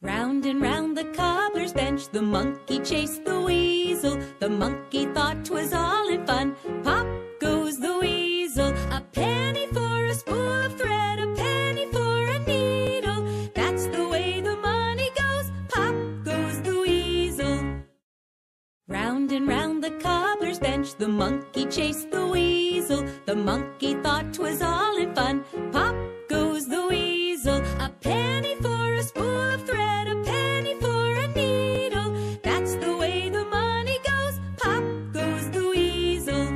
Round and round the cobbler's bench, the monkey chased the weasel. The monkey thought 'twas all in fun. Pop goes the weasel. A penny for a spool of thread, a penny for a needle. That's the way the money goes. Pop goes the weasel. Round and round the cobbler's bench, the monkey chased the weasel. The monkey thought 'twas all in fun. Pop goes the weasel. A penny for a spool of thread, a penny for a needle. That's the way the money goes. Pop goes the weasel.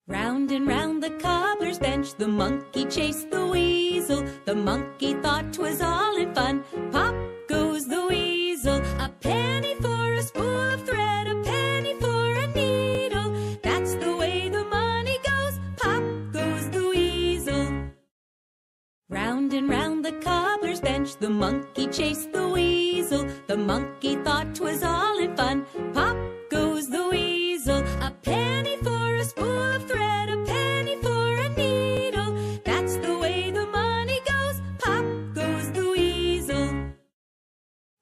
Round and round the cobbler's bench, the monkey chased the weasel. The monkey thought 'twas all in fun. Pop goes the weasel. A penny for a spool of thread, a penny for a needle. That's the way the money goes. Pop goes the weasel. Round and round the cobbler's bench, the monkey chased the weasel. The monkey thought 'twas all in fun. Pop goes the weasel. A penny for a spool of thread, a penny for a needle. That's the way the money goes. Pop goes the weasel.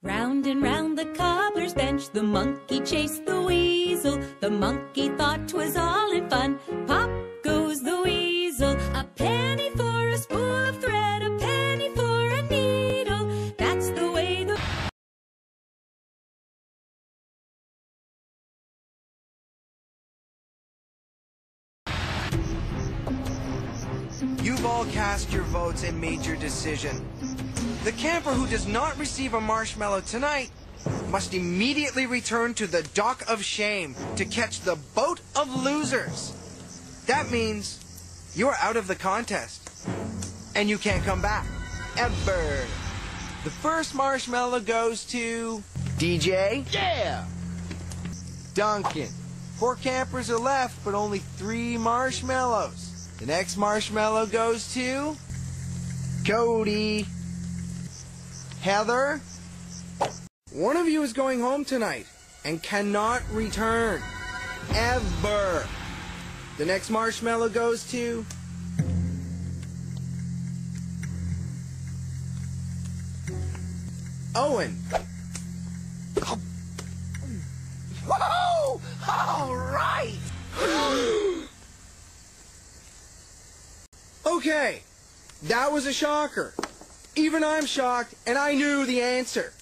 Round and round the cobbler's bench, the monkey chased the weasel. The monkey thought 'twas all in fun. Pop goes the weasel. A penny for a spool of thread, a penny for a needle. That's the way the... You've all cast your votes and made your decision. The camper who does not receive a marshmallow tonight must immediately return to the dock of shame to catch the boat of losers. That means you're out of the contest, and you can't come back, ever. The first marshmallow goes to DJ. Yeah! Duncan. 4 campers are left, but only 3 marshmallows. The next marshmallow goes to Cody. Heather. One of you is going home tonight and cannot return, ever. The next marshmallow goes to Owen. Whoa! All right! Okay, that was a shocker. Even I'm shocked, and I knew the answer.